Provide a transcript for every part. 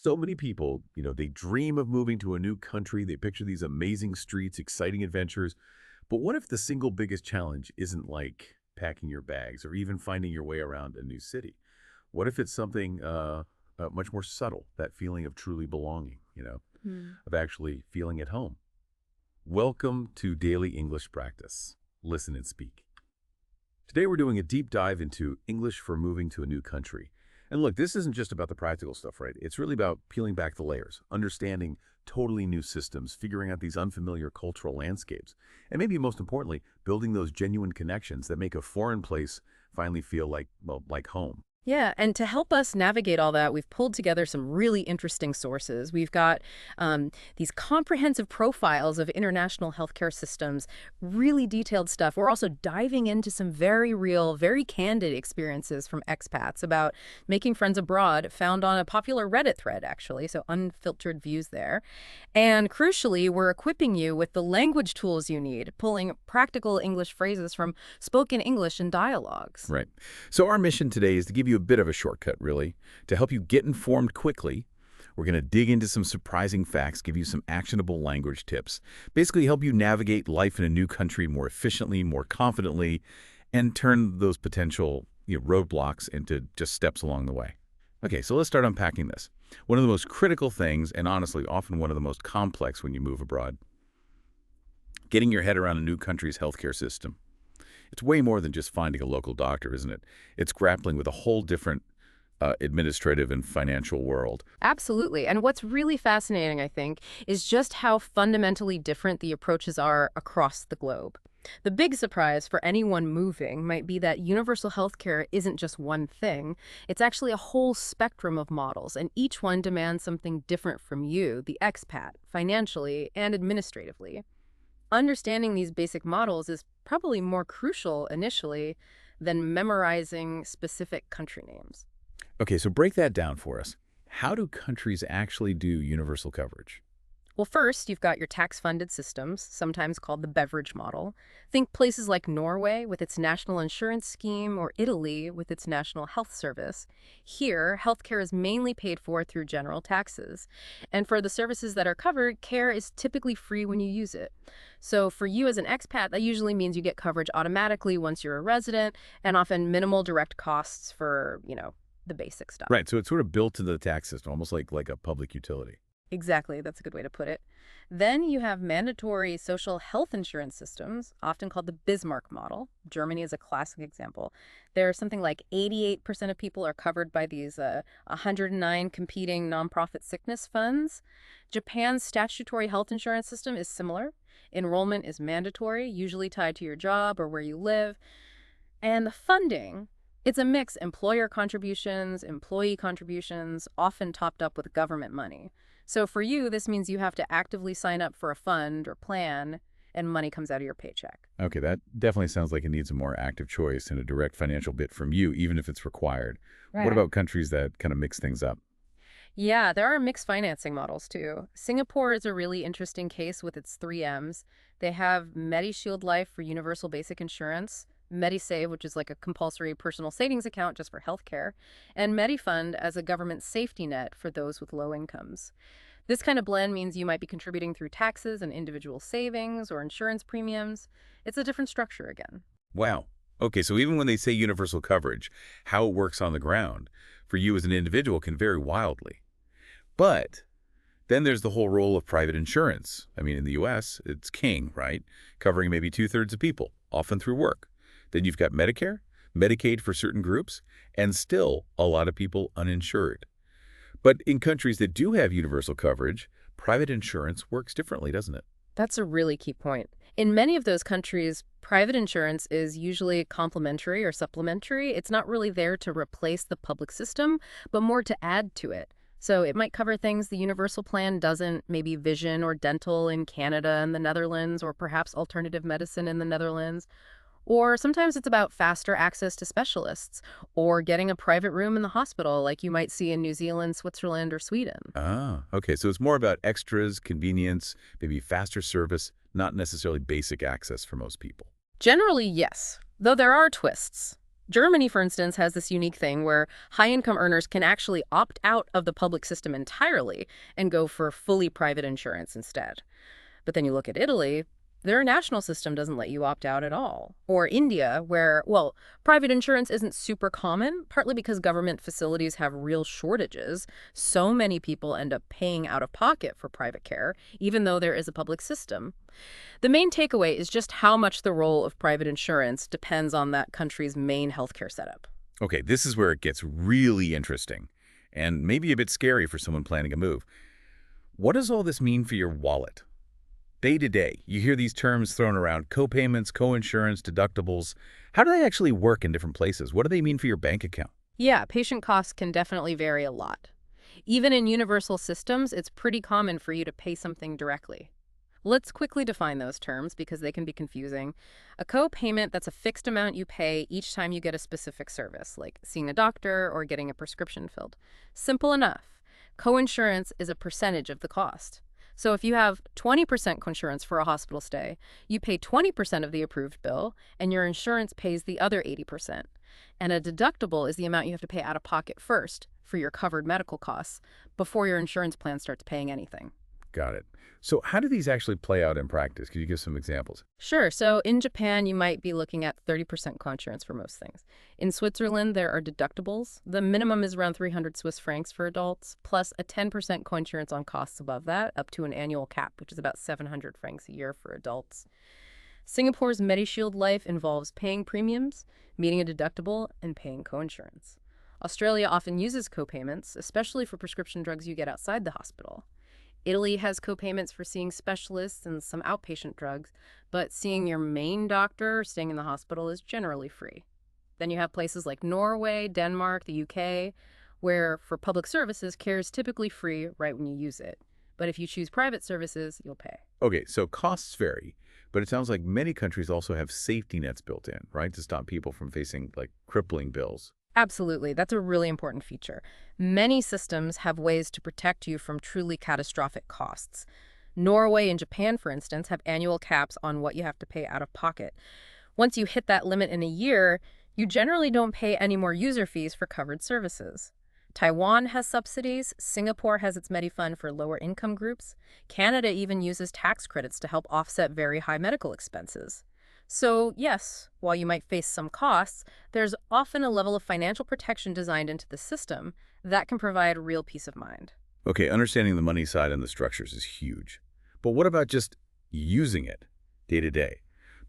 So many people, they dream of moving to a new country. They picture these amazing streets, exciting adventures. But what if the single biggest challenge isn't like packing your bags or even finding your way around a new city? What if it's something much more subtle, that feeling of truly belonging, Hmm. of actually feeling at home? Welcome to Daily English Practice. Listen and speak. Today we're doing a deep dive into English for moving to a new country. And look, this isn't just about the practical stuff, right? It's really about peeling back the layers, understanding totally new systems, figuring out these unfamiliar cultural landscapes, and maybe most importantly, building those genuine connections that make a foreign place finally feel like, well, like home. Yeah, and to help us navigate all that, we've pulled together some really interesting sources. We've got these comprehensive profiles of international healthcare systems, really detailed stuff. We're also diving into some very real, very candid experiences from expats about making friends abroad, found on a popular Reddit thread, actually, so unfiltered views there. And crucially, we're equipping you with the language tools you need, pulling practical English phrases from spoken English and dialogues. Right. So our mission today is to give you a bit of a shortcut, really, to help you get informed quickly. We're going to dig into some surprising facts, give you some actionable language tips, basically help you navigate life in a new country more efficiently, more confidently, and turn those potential roadblocks into just steps along the way. Okay, so let's start unpacking this. One of the most critical things, and honestly, often one of the most complex when you move abroad, getting your head around a new country's healthcare system. It's way more than just finding a local doctor, isn't it? It's grappling with a whole different administrative and financial world. Absolutely. And what's really fascinating, I think, is just how fundamentally different the approaches are across the globe. The big surprise for anyone moving might be that universal healthcare isn't just one thing. It's actually a whole spectrum of models, and each one demands something different from you, the expat, financially and administratively. Understanding these basic models is probably more crucial initially than memorizing specific country names. Okay, so break that down for us. How do countries actually do universal coverage? Well, first, you've got your tax-funded systems, sometimes called the beverage model. Think places like Norway with its national insurance scheme or Italy with its national health service. Here, healthcare is mainly paid for through general taxes. And for the services that are covered, care is typically free when you use it. So for you as an expat, that usually means you get coverage automatically once you're a resident and often minimal direct costs for, the basic stuff. Right, so it's sort of built into the tax system, almost like a public utility. Exactly, that's a good way to put it. Then you have mandatory social health insurance systems, often called the Bismarck model. Germany is a classic example. There's something like 88% of people are covered by these 109 competing nonprofit sickness funds. Japan's statutory health insurance system is similar. Enrollment is mandatory, usually tied to your job or where you live. And the funding, it's a mix: employer contributions, employee contributions, often topped up with government money. So for you, this means you have to actively sign up for a fund or plan, and money comes out of your paycheck. Okay, that definitely sounds like it needs a more active choice and a direct financial bit from you, even if it's required. What Right. about countries that kind of mix things up? Yeah, there are mixed financing models too. Singapore is a really interesting case with its three M's. They have MediShield Life for universal basic insurance, MediSave, which is like a compulsory personal savings account just for healthcare, and MediFund as a government safety net for those with low incomes. This kind of blend means you might be contributing through taxes and individual savings or insurance premiums. It's a different structure again. Wow. Okay, so even when they say universal coverage, how it works on the ground for you as an individual can vary wildly. But then there's the whole role of private insurance. I mean, in the U.S., it's king, right? Covering maybe two-thirds of people, often through work. Then you've got Medicare, Medicaid for certain groups, and still a lot of people uninsured. But in countries that do have universal coverage, private insurance works differently, doesn't it? That's a really key point. In many of those countries, private insurance is usually complementary or supplementary. It's not really there to replace the public system, but more to add to it. So it might cover things the universal plan doesn't, maybe vision or dental in Canada and the Netherlands, or perhaps alternative medicine in the Netherlands. Or sometimes it's about faster access to specialists or getting a private room in the hospital like you might see in New Zealand, Switzerland, or Sweden. Ah, okay. So it's more about extras, convenience, maybe faster service, not necessarily basic access for most people. Generally, yes, though there are twists. Germany, for instance, has this unique thing where high-income earners can actually opt out of the public system entirely and go for fully private insurance instead. But then you look at Italy, their national system doesn't let you opt out at all. Or India, where, well, private insurance isn't super common, partly because government facilities have real shortages. So many people end up paying out of pocket for private care, even though there is a public system. The main takeaway is just how much the role of private insurance depends on that country's main healthcare setup. Okay, this is where it gets really interesting and maybe a bit scary for someone planning a move. What does all this mean for your wallet? Day to day, you hear these terms thrown around: co-payments, co-insurance, deductibles. How do they actually work in different places? What do they mean for your bank account? Yeah, patient costs can definitely vary a lot. Even in universal systems, it's pretty common for you to pay something directly. Let's quickly define those terms because they can be confusing. A co-payment, that's a fixed amount you pay each time you get a specific service, like seeing a doctor or getting a prescription filled. Simple enough. Co-insurance is a percentage of the cost. So if you have 20% coinsurance for a hospital stay, you pay 20% of the approved bill, and your insurance pays the other 80%. And a deductible is the amount you have to pay out of pocket first for your covered medical costs before your insurance plan starts paying anything. Got it. So how do these actually play out in practice? Could you give some examples? Sure. So in Japan, you might be looking at 30% coinsurance for most things. In Switzerland, there are deductibles. The minimum is around 300 Swiss francs for adults, plus a 10% coinsurance on costs above that, up to an annual cap, which is about 700 francs a year for adults. Singapore's MediShield Life involves paying premiums, meeting a deductible, and paying coinsurance. Australia often uses copayments, especially for prescription drugs you get outside the hospital. Italy has copayments for seeing specialists and some outpatient drugs, but seeing your main doctor or staying in the hospital is generally free. Then you have places like Norway, Denmark, the UK, where for public services, care is typically free right when you use it. But if you choose private services, you'll pay. Okay, so costs vary, but it sounds like many countries also have safety nets built in, right, to stop people from facing like crippling bills. Absolutely. That's a really important feature. Many systems have ways to protect you from truly catastrophic costs. Norway and Japan, for instance, have annual caps on what you have to pay out of pocket. Once you hit that limit in a year, you generally don't pay any more user fees for covered services. Taiwan has subsidies. Singapore has its MediFund for lower income groups. Canada even uses tax credits to help offset very high medical expenses. So, yes, while you might face some costs, there's often a level of financial protection designed into the system that can provide real peace of mind. Okay, understanding the money side and the structures is huge. But what about just using it day to day?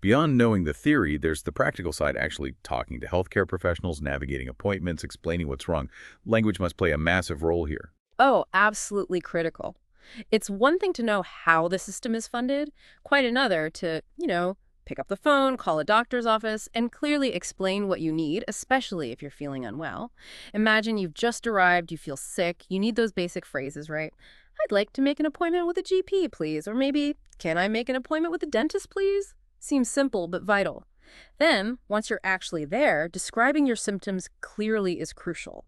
Beyond knowing the theory, there's the practical side: actually talking to healthcare professionals, navigating appointments, explaining what's wrong. Language must play a massive role here. Oh, absolutely critical. It's one thing to know how the system is funded, quite another to, pick up the phone, call a doctor's office, and clearly explain what you need, especially if you're feeling unwell. Imagine you've just arrived, you feel sick, you need those basic phrases, right? I'd like to make an appointment with a GP, please. Or maybe, can I make an appointment with a dentist, please? Seems simple, but vital. Then, once you're actually there, describing your symptoms clearly is crucial.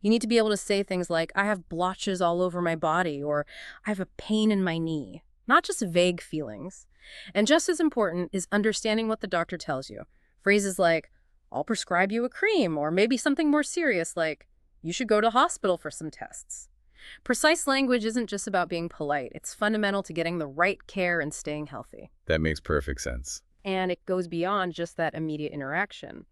You need to be able to say things like, I have blotches all over my body, or I have a pain in my knee. Not just vague feelings. And just as important is understanding what the doctor tells you. Phrases like, I'll prescribe you a cream, or maybe something more serious like, you should go to hospital for some tests. Precise language isn't just about being polite. It's fundamental to getting the right care and staying healthy. That makes perfect sense. And it goes beyond just that immediate interaction.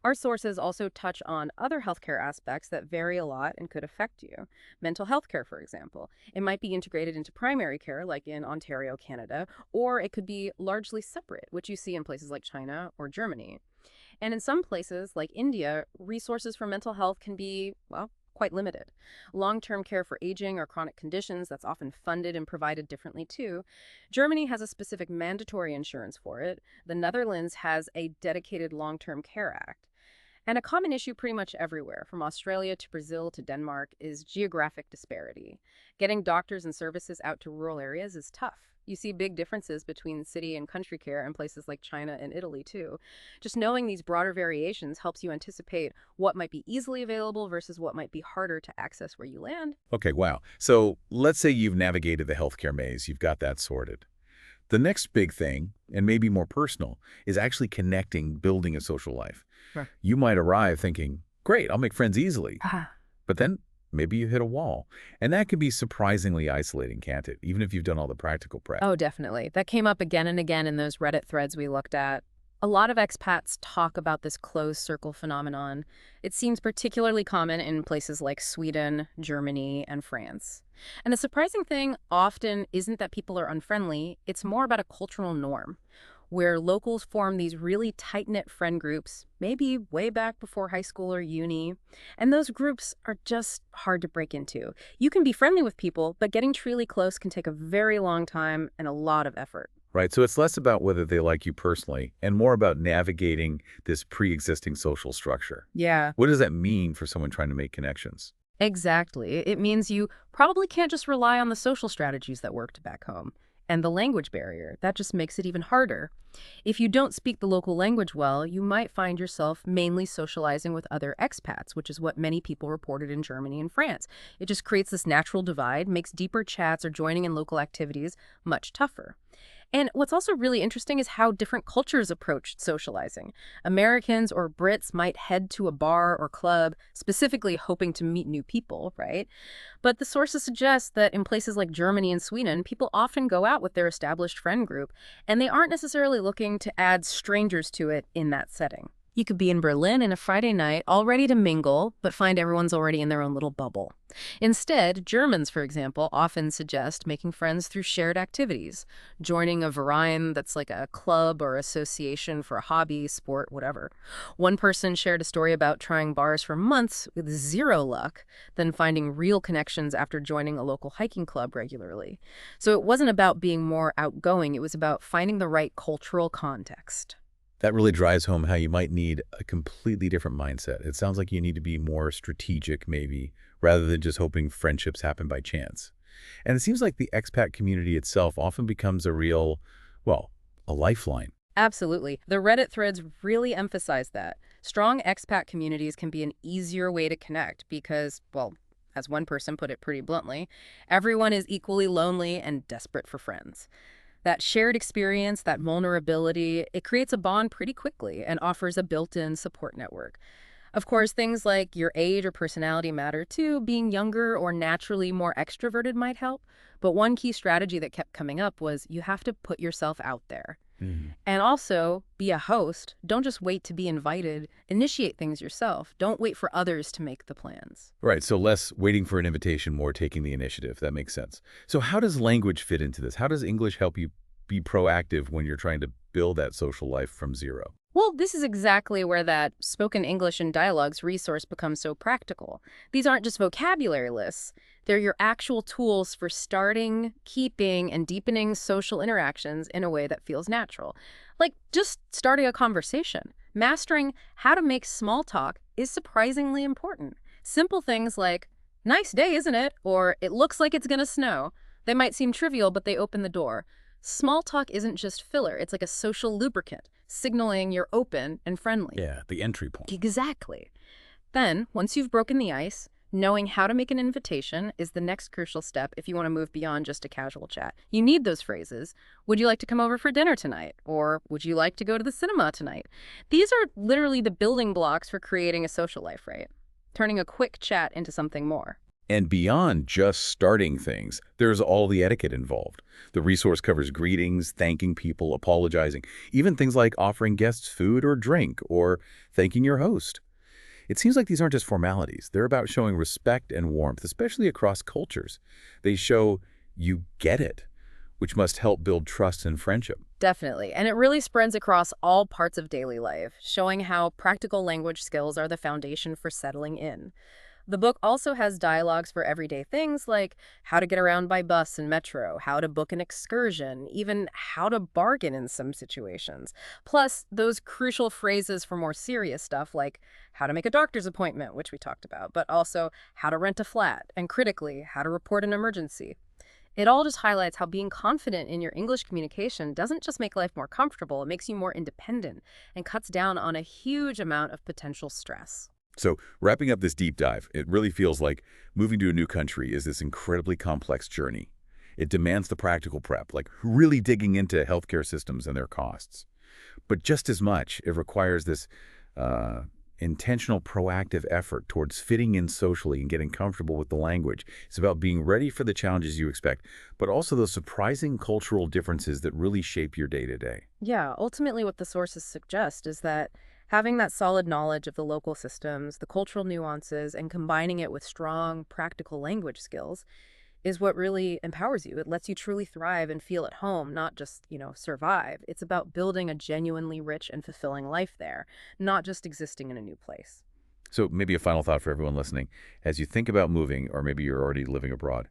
Our sources also touch on other healthcare aspects that vary a lot and could affect you. Mental health care, for example. It might be integrated into primary care, like in Ontario, Canada, or it could be largely separate, which you see in places like China or Germany. And in some places, like India, resources for mental health can be, well, quite limited. Long-term care for aging or chronic conditions, that's often funded and provided differently too. Germany has a specific mandatory insurance for it. The Netherlands has a dedicated long-term care act. And a common issue pretty much everywhere, from Australia to Brazil to Denmark, is geographic disparity. Getting doctors and services out to rural areas is tough. You see big differences between city and country care in places like China and Italy, too. Just knowing these broader variations helps you anticipate what might be easily available versus what might be harder to access where you land. Okay, wow. So let's say you've navigated the healthcare maze, you've got that sorted. The next big thing, and maybe more personal, is actually connecting, building a social life. Sure. You might arrive thinking, great, I'll make friends easily. Ah. But then maybe you hit a wall. And that can be surprisingly isolating, can't it? Even if you've done all the practical prep. Oh, definitely. That came up again and again in those Reddit threads we looked at. A lot of expats talk about this closed circle phenomenon. It seems particularly common in places like Sweden, Germany, and France. And the surprising thing often isn't that people are unfriendly, it's more about a cultural norm, where locals form these really tight-knit friend groups, maybe way back before high school or uni. And those groups are just hard to break into. You can be friendly with people, but getting truly close can take a very long time and a lot of effort. Right? So it's less about whether they like you personally and more about navigating this pre-existing social structure. Yeah. What does that mean for someone trying to make connections? Exactly. It means you probably can't just rely on the social strategies that worked back home. And the language barrier, that just makes it even harder. If you don't speak the local language well, you might find yourself mainly socializing with other expats, which is what many people reported in Germany and France. It just creates this natural divide, makes deeper chats or joining in local activities much tougher. And what's also really interesting is how different cultures approach socializing. Americans or Brits might head to a bar or club specifically hoping to meet new people, right? But the sources suggest that in places like Germany and Sweden, people often go out with their established friend group, and they aren't necessarily looking to add strangers to it in that setting. You could be in Berlin on a Friday night, all ready to mingle, but find everyone's already in their own little bubble. Instead, Germans, for example, often suggest making friends through shared activities, joining a Verein that's like a club or association for a hobby, sport, whatever. One person shared a story about trying bars for months with zero luck, then finding real connections after joining a local hiking club regularly. So it wasn't about being more outgoing, it was about finding the right cultural context. That really drives home how you might need a completely different mindset. It sounds like you need to be more strategic, maybe, rather than just hoping friendships happen by chance. And it seems like the expat community itself often becomes a real, well, a lifeline. Absolutely. The Reddit threads really emphasize that. Strong expat communities can be an easier way to connect because, well, as one person put it pretty bluntly, everyone is equally lonely and desperate for friends. That shared experience, that vulnerability, it creates a bond pretty quickly and offers a built-in support network. Of course, things like your age or personality matter too. Being younger or naturally more extroverted might help. But one key strategy that kept coming up was you have to put yourself out there. Mhm. And also, be a host. Don't just wait to be invited. Initiate things yourself. Don't wait for others to make the plans. Right, so less waiting for an invitation, more taking the initiative. That makes sense. So how does language fit into this? How does English help you be proactive when you're trying to build that social life from zero? Well, this is exactly where that spoken English and dialogues resource becomes so practical. These aren't just vocabulary lists. They're your actual tools for starting, keeping, and deepening social interactions in a way that feels natural. Like just starting a conversation. Mastering how to make small talk is surprisingly important. Simple things like, nice day, isn't it? Or it looks like it's gonna snow. They might seem trivial, but they open the door. Small talk isn't just filler. It's like a social lubricant, signaling you're open and friendly. Yeah, the entry point. Exactly. Then, once you've broken the ice, knowing how to make an invitation is the next crucial step if you want to move beyond just a casual chat. You need those phrases. Would you like to come over for dinner tonight? Or would you like to go to the cinema tonight? These are literally the building blocks for creating a social life, right? Turning a quick chat into something more. And beyond just starting things, there's all the etiquette involved. The resource covers greetings, thanking people, apologizing, even things like offering guests food or drink, or thanking your host. It seems like these aren't just formalities. They're about showing respect and warmth, especially across cultures. They show you get it, which must help build trust and friendship. Definitely. And it really spreads across all parts of daily life, showing how practical language skills are the foundation for settling in. The book also has dialogues for everyday things like how to get around by bus and metro, how to book an excursion, even how to bargain in some situations. Plus, those crucial phrases for more serious stuff like how to make a doctor's appointment, which we talked about, but also how to rent a flat, and critically, how to report an emergency. It all just highlights how being confident in your English communication doesn't just make life more comfortable, it makes you more independent and cuts down on a huge amount of potential stress. So wrapping up this deep dive, it really feels like moving to a new country is this incredibly complex journey. It demands the practical prep, like really digging into healthcare systems and their costs. But just as much, it requires this uh, intentional, proactive effort towards fitting in socially and getting comfortable with the language. It's about being ready for the challenges you expect, but also those surprising cultural differences that really shape your day-to-day. Yeah, ultimately, what the sources suggest is that having that solid knowledge of the local systems, the cultural nuances, and combining it with strong practical language skills is what really empowers you. It lets you truly thrive and feel at home, not just, survive. It's about building a genuinely rich and fulfilling life there, not just existing in a new place. So maybe a final thought for everyone listening. As you think about moving, or maybe you're already living abroad,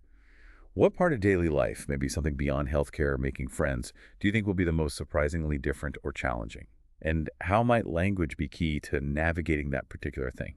what part of daily life, maybe something beyond healthcare, making friends, do you think will be the most surprisingly different or challenging? And how might language be key to navigating that particular thing?